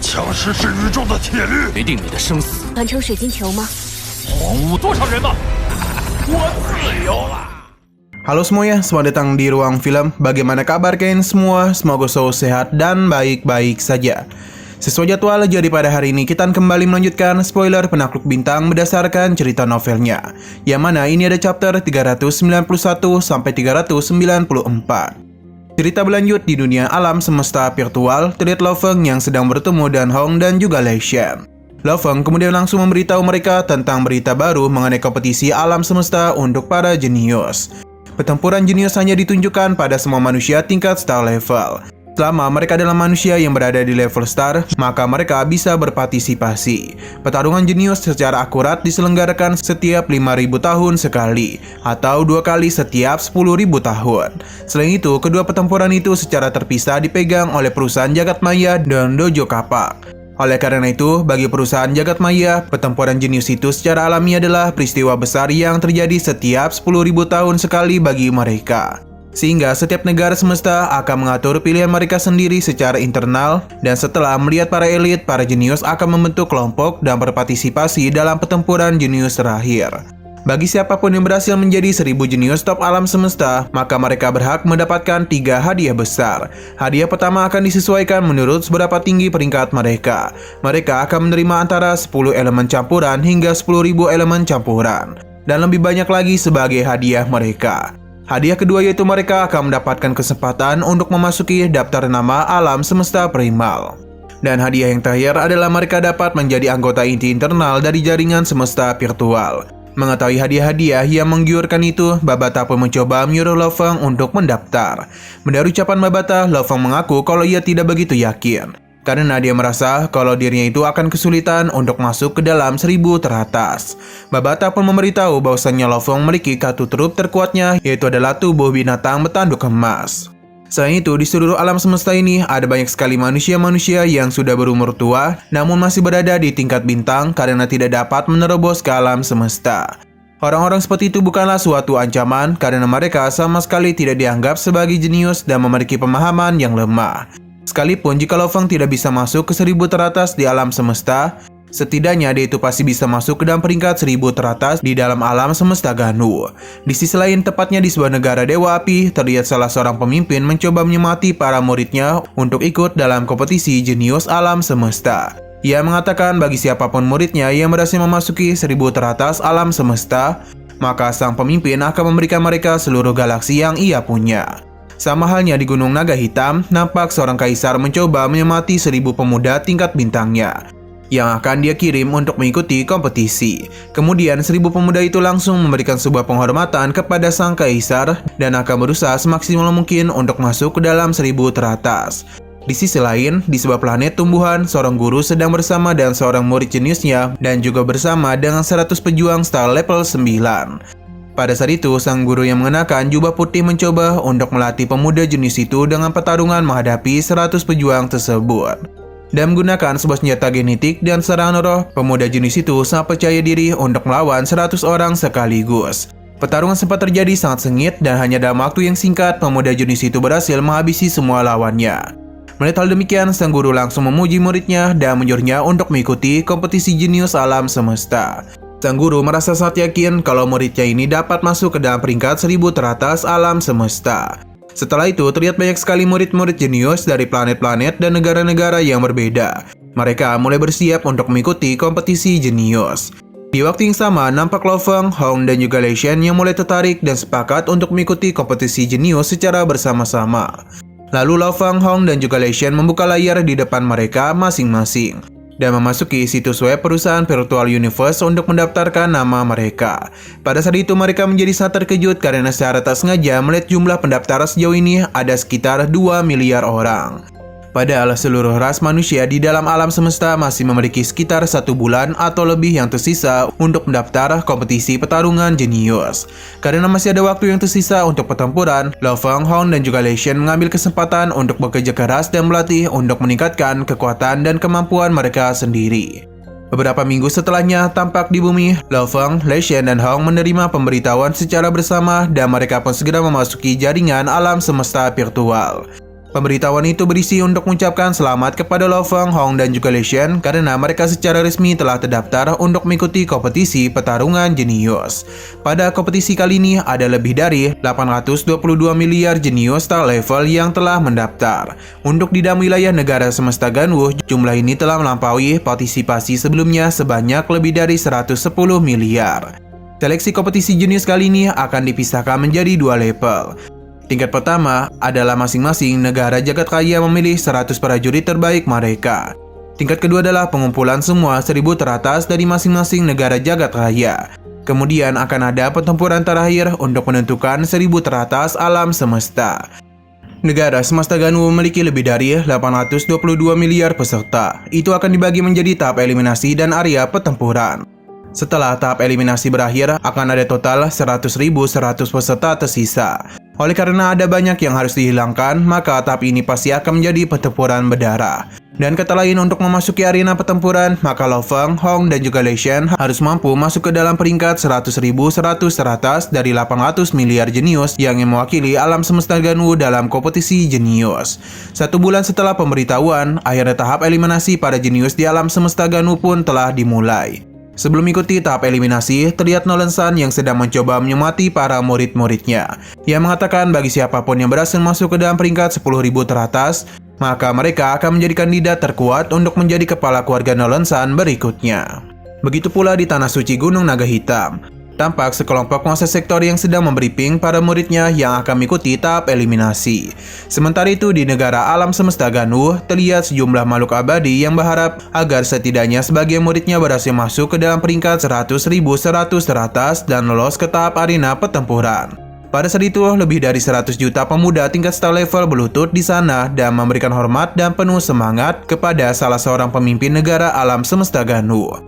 强势是宇宙的铁律，决定你的生死。完成水晶球吗？荒芜多少人吧？我自由了。Halo semuanya, selamat datang di Ruang Film. Bagaimana kabar kalian semua? Semoga selalu sehat dan baik-baik saja. Sesuai jadwal, jadi pada hari ini kita kembali melanjutkan spoiler Penakluk Bintang berdasarkan cerita novelnya, yang mana ini ada chapter 391 sampai 394. Cerita berlanjut di dunia alam semesta virtual, terlihat Lo Feng yang sedang bertemu Dan Hong dan juga Lei Shen. Lo Feng kemudian langsung memberitahu mereka tentang berita baru mengenai kompetisi alam semesta untuk para jenius. Pertempuran jenius hanya ditunjukkan pada semua manusia tingkat star level. Selama mereka adalah manusia yang berada di level star, maka mereka bisa berpartisipasi. Pertarungan jenius secara akurat diselenggarakan setiap 5.000 tahun sekali, atau 2 kali setiap 10.000 tahun. Selain itu, kedua pertempuran itu secara terpisah dipegang oleh perusahaan Jagat Maya dan Dojo Kapak. Oleh karena itu, bagi perusahaan Jagat Maya, pertempuran jenius itu secara alami adalah peristiwa besar yang terjadi setiap 10.000 tahun sekali bagi mereka. Sehingga setiap negara semesta akan mengatur pilihan mereka sendiri secara internal, dan setelah melihat para elit, para jenius akan membentuk kelompok dan berpartisipasi dalam pertempuran jenius terakhir. Bagi siapapun yang berhasil menjadi 1000 jenius top alam semesta, maka mereka berhak mendapatkan 3 hadiah besar. Hadiah pertama akan disesuaikan menurut seberapa tinggi peringkat mereka. Mereka akan menerima antara 10 elemen campuran hingga 10.000 elemen campuran, dan lebih banyak lagi sebagai hadiah mereka. Hadiah kedua yaitu mereka akan mendapatkan kesempatan untuk memasuki daftar nama alam semesta primal. Dan hadiah yang terakhir adalah mereka dapat menjadi anggota inti internal dari jaringan semesta virtual. Mengetahui hadiah-hadiah yang menggiurkan itu, Babata pun mencoba menyuruh Lo Feng untuk mendaftar. Mendengar ucapan Babata, Lo Feng mengaku kalau ia tidak begitu yakin, karena dia merasa kalau dirinya itu akan kesulitan untuk masuk ke dalam 1000 teratas. Babata pun memberitahu bahwasannya Lo Feng memiliki kartu truf terkuatnya, yaitu adalah tubuh binatang bertanduk emas. Selain itu, di seluruh alam semesta ini ada banyak sekali manusia-manusia yang sudah berumur tua, namun masih berada di tingkat bintang karena tidak dapat menerobos ke alam semesta. Orang-orang seperti itu bukanlah suatu ancaman karena mereka sama sekali tidak dianggap sebagai jenius dan memiliki pemahaman yang lemah. Sekalipun jika Lo Feng tidak bisa masuk ke 1000 teratas di alam semesta, setidaknya dia itu pasti bisa masuk ke dalam peringkat 1000 teratas di dalam alam semesta Ganu. Di sisi lain, tepatnya di sebuah negara Dewa Api, terlihat salah seorang pemimpin mencoba menyemangati para muridnya untuk ikut dalam kompetisi jenius alam semesta. Ia mengatakan bagi siapapun muridnya yang berhasil memasuki 1000 teratas alam semesta, maka sang pemimpin akan memberikan mereka seluruh galaksi yang ia punya. Sama halnya di Gunung Naga Hitam, nampak seorang kaisar mencoba menyemangati 1000 pemuda tingkat bintangnya yang akan dia kirim untuk mengikuti kompetisi. Kemudian 1000 pemuda itu langsung memberikan sebuah penghormatan kepada sang kaisar dan akan berusaha semaksimal mungkin untuk masuk ke dalam 1000 teratas. Di sisi lain, di sebuah planet tumbuhan, seorang guru sedang bersama dengan seorang murid jeniusnya dan juga bersama dengan 100 pejuang star level 9. Pada saat itu, sang guru yang mengenakan jubah putih mencoba untuk melatih pemuda jenius itu dengan pertarungan menghadapi 100 pejuang tersebut. Dan menggunakan sebuah senjata genetik dan serangan roh, pemuda jenius itu sangat percaya diri untuk melawan 100 orang sekaligus. Pertarungan sempat terjadi sangat sengit dan hanya dalam waktu yang singkat, pemuda jenius itu berhasil menghabisi semua lawannya. Melihat hal demikian, sang guru langsung memuji muridnya dan menyuruhnya untuk mengikuti kompetisi jenius alam semesta. Sang guru merasa sangat yakin kalau muridnya ini dapat masuk ke dalam peringkat 1000 teratas alam semesta. Setelah itu, terlihat banyak sekali murid-murid jenius dari planet-planet dan negara-negara yang berbeda. Mereka mulai bersiap untuk mengikuti kompetisi jenius. Di waktu yang sama, nampak Lo Feng, Hong, dan juga Lei Shen yang mulai tertarik dan sepakat untuk mengikuti kompetisi jenius secara bersama-sama. Lalu Lo Feng, Hong, dan juga Lei Shen membuka layar di depan mereka masing-masing dan memasuki situs web perusahaan Virtual Universe untuk mendaftarkan nama mereka. Pada saat itu mereka menjadi sangat terkejut karena secara tak sengaja melihat jumlah pendaftar sejauh ini ada sekitar 2 miliar orang. Padahal seluruh ras manusia di dalam alam semesta masih memiliki sekitar 1 bulan atau lebih yang tersisa untuk mendaftar kompetisi pertarungan jenius. Karena masih ada waktu yang tersisa untuk pertempuran, Lo Feng, Hong, dan juga Lei Shen mengambil kesempatan untuk bekerja keras dan melatih untuk meningkatkan kekuatan dan kemampuan mereka sendiri. Beberapa minggu setelahnya, tampak di bumi, Lo Feng, Lei Shen, dan Hong menerima pemberitahuan secara bersama dan mereka pun segera memasuki jaringan alam semesta virtual. Pemberitahuan itu berisi untuk mengucapkan selamat kepada Lo Feng, Hong, dan juga Lei Shen karena mereka secara resmi telah terdaftar untuk mengikuti kompetisi pertarungan jenius. Pada kompetisi kali ini ada lebih dari 822 miliar jenius star level yang telah mendaftar. Untuk di dalam wilayah negara semesta Ganwu, jumlah ini telah melampaui partisipasi sebelumnya sebanyak lebih dari 110 miliar. Seleksi kompetisi jenius kali ini akan dipisahkan menjadi 2 level. Tingkat pertama adalah masing-masing negara jagat raya memilih 100 prajurit terbaik mereka. Tingkat kedua adalah pengumpulan semua 1000 teratas dari masing-masing negara jagat raya. Kemudian akan ada pertempuran terakhir untuk menentukan 1000 teratas alam semesta. Negara semesta Ganwu memiliki lebih dari 822 miliar peserta. Itu akan dibagi menjadi tahap eliminasi dan area pertempuran. Setelah tahap eliminasi berakhir, akan ada total 100.100 peserta tersisa. Oleh karena ada banyak yang harus dihilangkan, maka tahap ini pasti akan menjadi pertempuran berdarah. Dan kata lain, untuk memasuki arena pertempuran, maka Lo Feng, Hong, dan juga Lei Shen harus mampu masuk ke dalam peringkat 100.100 teratas dari 800 miliar jenius yang mewakili alam semesta Ganwu dalam kompetisi jenius. 1 bulan setelah pemberitahuan, akhirnya tahap eliminasi para jenius di alam semesta Ganwu pun telah dimulai. Sebelum ikuti tahap eliminasi, terlihat Nolan Sun yang sedang mencoba menyemati para murid-muridnya. Ia mengatakan bagi siapapun yang berhasil masuk ke dalam peringkat 10.000 teratas, maka mereka akan menjadi kandidat terkuat untuk menjadi kepala keluarga Nolan Sun berikutnya. Begitu pula di Tanah Suci Gunung Naga Hitam. Tampak sekelompok penguasa sektor yang sedang membriefing para muridnya yang akan mengikuti tahap eliminasi. Sementara itu di negara alam semesta Ganwu, terlihat sejumlah makhluk abadi yang berharap agar setidaknya sebagian muridnya berhasil masuk ke dalam peringkat 100.100 teratas dan lolos ke tahap arena pertempuran. Pada saat itu, lebih dari 100 juta pemuda tingkat star level berlutut di sana dan memberikan hormat dan penuh semangat kepada salah seorang pemimpin negara alam semesta Ganwu.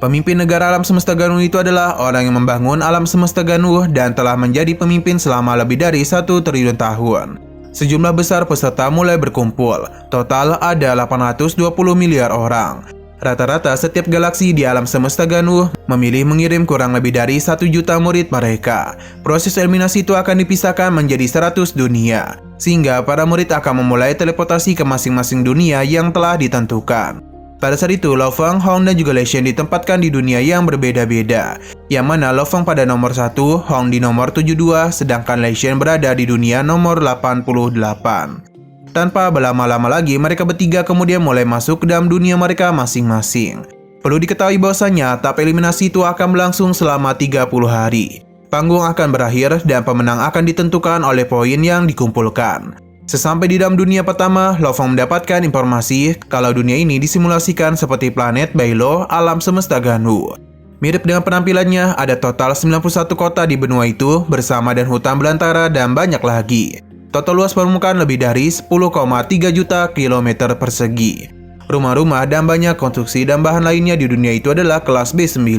Pemimpin negara alam semesta Ganwu itu adalah orang yang membangun alam semesta Ganwu dan telah menjadi pemimpin selama lebih dari 1 triliun tahun. Sejumlah besar peserta mulai berkumpul. Total ada 820 miliar orang. Rata-rata setiap galaksi di alam semesta Ganwu memilih mengirim kurang lebih dari 1 juta murid mereka. Proses eliminasi itu akan dipisahkan menjadi 100 dunia, sehingga para murid akan memulai teleportasi ke masing-masing dunia yang telah ditentukan. Pada saat itu, Lo Feng, Hong, dan juga Lei Shen ditempatkan di dunia yang berbeda-beda, yang mana Lo Feng pada nomor 1, Hong di nomor 72, sedangkan Lei Shen berada di dunia nomor 88. Tanpa berlama-lama lagi, mereka bertiga kemudian mulai masuk ke dalam dunia mereka masing-masing. Perlu diketahui bahwasanya tahap eliminasi itu akan berlangsung selama 30 hari. Panggung akan berakhir dan pemenang akan ditentukan oleh poin yang dikumpulkan. Sesampai di dalam dunia pertama, Lo Feng mendapatkan informasi kalau dunia ini disimulasikan seperti planet Bailo alam semesta Ganwu. Mirip dengan penampilannya, ada total 91 kota di benua itu bersama dan hutan belantara dan banyak lagi. Total luas permukaan lebih dari 10,3 juta kilometer persegi. Rumah-rumah dan banyak konstruksi dan bahan lainnya di dunia itu adalah kelas B9.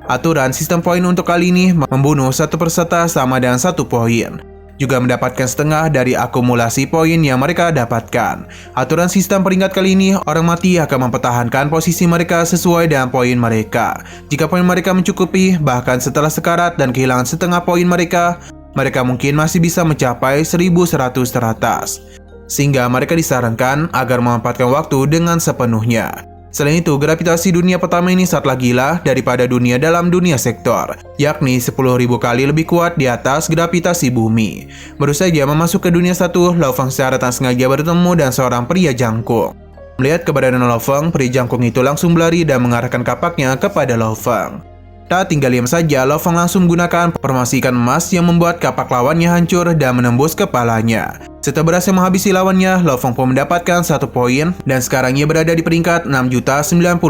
Aturan sistem poin untuk kali ini membunuh satu peserta sama dengan 1 poin. Juga mendapatkan setengah dari akumulasi poin yang mereka dapatkan. Aturan sistem peringkat kali ini, orang mati akan mempertahankan posisi mereka sesuai dengan poin mereka. Jika poin mereka mencukupi, bahkan setelah sekarat dan kehilangan setengah poin mereka mungkin masih bisa mencapai 1.100 teratas. Sehingga mereka disarankan agar memanfaatkan waktu dengan sepenuhnya. Selain itu, gravitasi dunia pertama ini sangatlah gila daripada dunia dalam dunia sektor, yakni 10.000 kali lebih kuat di atas gravitasi bumi. Baru saja memasuk ke dunia 1, Lo Feng secara tak sengaja bertemu dengan seorang pria jangkung. Melihat keberadaan Lo Feng, pria jangkung itu langsung berlari dan mengarahkan kapaknya kepada Lo Feng. Tak tinggal diam saja, Lo Feng langsung menggunakan formasi ikan emas yang membuat kapak lawannya hancur dan menembus kepalanya. Setelah berhasil menghabisi lawannya, Lo Feng pun mendapatkan 1 poin dan sekarang ia berada di peringkat 6.096.000.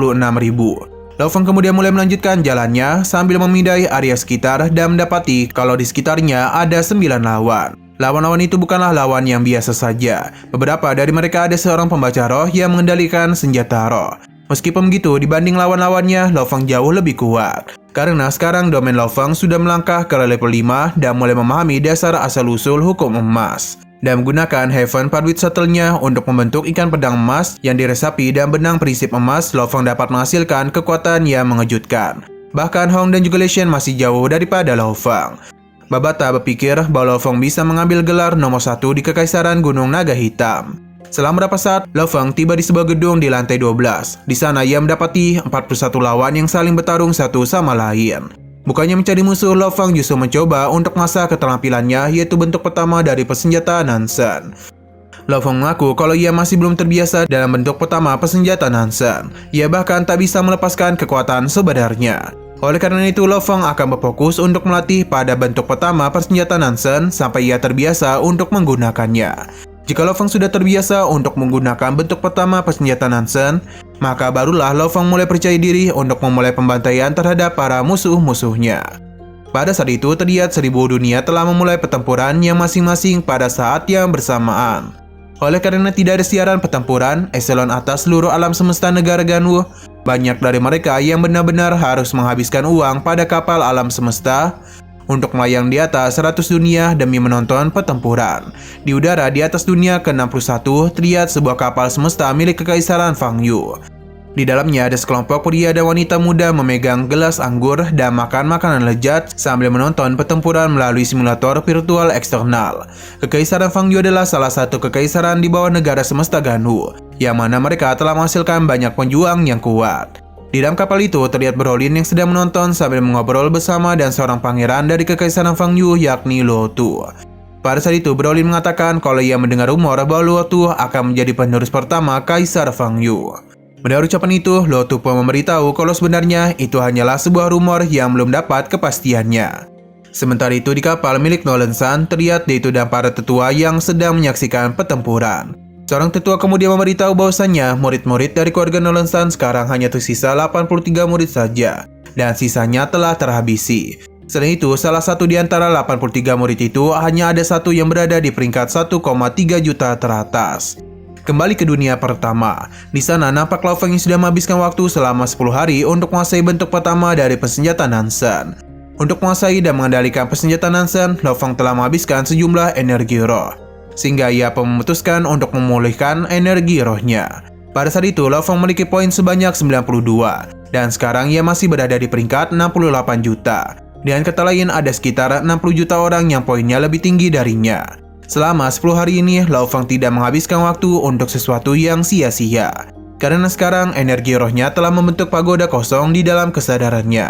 Lo Feng kemudian mulai melanjutkan jalannya sambil memindai area sekitar dan mendapati kalau di sekitarnya ada 9 lawan. Lawan-lawan itu bukanlah lawan yang biasa saja. Beberapa dari mereka ada seorang pembaca roh yang mengendalikan senjata roh. Meskipun begitu, dibanding lawan-lawannya, Lo Feng jauh lebih kuat. Karena sekarang domain Lo Feng sudah melangkah ke level 5 dan mulai memahami dasar asal-usul hukum emas. Dan menggunakan Heaven Parwit Shuttle-nya untuk membentuk ikan pedang emas yang diresapi dan benang prinsip emas, Lo Feng dapat menghasilkan kekuatan yang mengejutkan. Bahkan Hong dan juga Lei Shen masih jauh daripada Lo Feng. Babata berpikir bahwa Lo Feng bisa mengambil gelar nomor 1 di Kekaisaran Gunung Naga Hitam. Setelah beberapa saat, Lo Feng tiba di sebuah gedung di lantai 12. Di sana ia mendapati 41 lawan yang saling bertarung satu sama lain. Bukannya mencari musuh, Lo Feng justru mencoba untuk mengasah keterampilannya, yaitu bentuk pertama dari persenjataan Nansen. Lo Feng mengaku kalau ia masih belum terbiasa dalam bentuk pertama persenjataan Nansen. Ia bahkan tak bisa melepaskan kekuatan sebenarnya. Oleh karena itu, Lo Feng akan berfokus untuk melatih pada bentuk pertama persenjataan Nansen sampai ia terbiasa untuk menggunakannya. Jika Lo Feng sudah terbiasa untuk menggunakan bentuk pertama persenjataan Nansen, maka barulah Lo Feng mulai percaya diri untuk memulai pembantaian terhadap para musuh-musuhnya. Pada saat itu, terlihat 1000 dunia telah memulai pertempuran yang masing-masing pada saat yang bersamaan. Oleh karena tidak ada siaran pertempuran, eselon atas seluruh alam semesta negara Ganwu, banyak dari mereka yang benar-benar harus menghabiskan uang pada kapal alam semesta untuk melayang di atas 100 dunia demi menonton pertempuran. Di udara di atas dunia ke-61 terlihat sebuah kapal semesta milik Kekaisaran Fangyu. Di dalamnya ada sekelompok pria dan wanita muda memegang gelas anggur dan makan makanan lezat sambil menonton pertempuran melalui simulator virtual eksternal. Kekaisaran Fangyu adalah salah satu kekaisaran di bawah negara semesta Ganwu, yang mana mereka telah menghasilkan banyak pejuang yang kuat. Di dalam kapal itu terlihat Brolin yang sedang menonton sambil mengobrol bersama dan seorang pangeran dari Kekaisaran Fangyu yakni Luo Tu. Pada saat itu Brolin mengatakan kalau ia mendengar rumor bahwa Luo Tu akan menjadi penerus pertama Kaisar Fangyu. Mendengar ucapan itu, Luo Tu pun memberitahu kalau sebenarnya itu hanyalah sebuah rumor yang belum dapat kepastiannya. Sementara itu di kapal milik Nolan San terlihat Deitu dan para tetua yang sedang menyaksikan pertempuran. Seorang tetua kemudian memberitahu bahwasannya murid-murid dari keluarga Nolan San sekarang hanya tersisa 83 murid saja, dan sisanya telah terhabisi. Selain itu, salah satu di antara 83 murid itu hanya ada satu yang berada di peringkat 1,3 juta teratas. Kembali ke dunia pertama. Di sana nampak Lo Feng yang sudah menghabiskan waktu selama 10 hari untuk menguasai bentuk pertama dari persenjataan Nansen. Untuk menguasai dan mengendalikan persenjataan Nansen, Lo Feng telah menghabiskan sejumlah energi roh, sehingga ia pun memutuskan untuk memulihkan energi rohnya. Pada saat itu, Lo Feng memiliki poin sebanyak 92, dan sekarang ia masih berada di peringkat 68 juta. Dengan kata lain, ada sekitar 60 juta orang yang poinnya lebih tinggi darinya. Selama 10 hari ini, Lo Feng tidak menghabiskan waktu untuk sesuatu yang sia-sia. Karena sekarang energi rohnya telah membentuk pagoda kosong di dalam kesadarannya.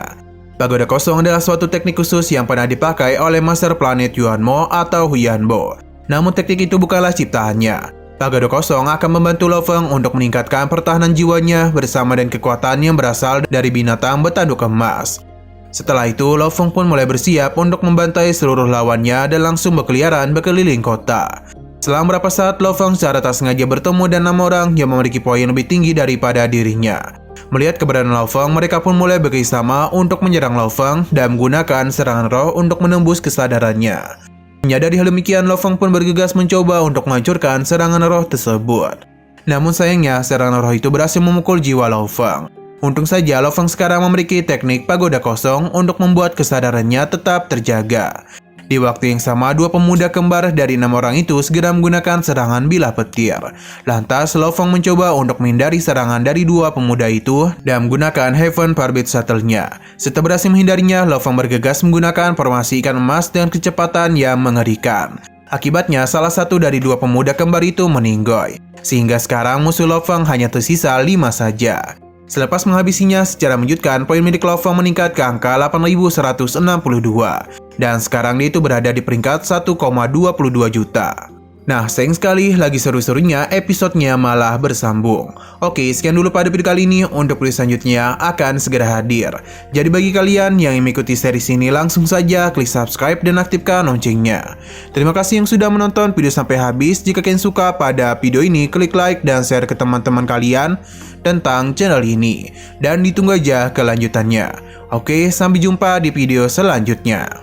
Pagoda kosong adalah suatu teknik khusus yang pernah dipakai oleh Master Planet Yuanmo atau Huyanbo. Namun teknik itu bukanlah ciptaannya. Pagoda kosong akan membantu Lo Feng untuk meningkatkan pertahanan jiwanya bersama dengan kekuatan yang berasal dari binatang bertanduk emas. Setelah itu, Lo Feng pun mulai bersiap untuk membantai seluruh lawannya dan langsung berkeliaran berkeliling kota. Setelah beberapa saat, Lo Feng secara tak sengaja bertemu dengan 6 orang yang memiliki poin lebih tinggi daripada dirinya. Melihat keberadaan Lo Feng, mereka pun mulai bekerjasama untuk menyerang Lo Feng dan menggunakan serangan roh untuk menembus kesadarannya. Menyadari hal demikian, Lo Feng pun bergegas mencoba untuk menghancurkan serangan roh tersebut. Namun sayangnya, serangan roh itu berhasil memukul jiwa Lo Feng. Untung saja Lo Feng sekarang memiliki teknik pagoda kosong untuk membuat kesadarannya tetap terjaga. Di waktu yang sama, dua pemuda kembar dari 6 orang itu segera menggunakan serangan bilah petir. Lantas, Lo Feng mencoba untuk menghindari serangan dari dua pemuda itu dan menggunakan Heaven Forbid Shuttle-nya. Setelah berhasil menghindarinya, Lo Feng bergegas menggunakan formasi ikan emas dengan kecepatan yang mengerikan. Akibatnya, salah satu dari dua pemuda kembar itu meninggoy. Sehingga sekarang musuh Lo Feng hanya tersisa 5 saja. Selepas menghabisinya secara mengejutkan, poin milik Lo Feng meningkat ke angka 8.162 dan sekarang dia itu berada di peringkat 1,22 juta. Nah, sayang sekali lagi seru-serunya episodenya malah bersambung. Oke, sekian dulu pada video kali ini. Untuk video selanjutnya akan segera hadir. Jadi bagi kalian yang mengikuti series ini, langsung saja klik subscribe dan aktifkan loncengnya. Terima kasih yang sudah menonton video sampai habis. Jika kalian suka pada video ini, klik like dan share ke teman-teman kalian tentang channel ini. Dan ditunggu aja kelanjutannya. Oke, sampai jumpa di video selanjutnya.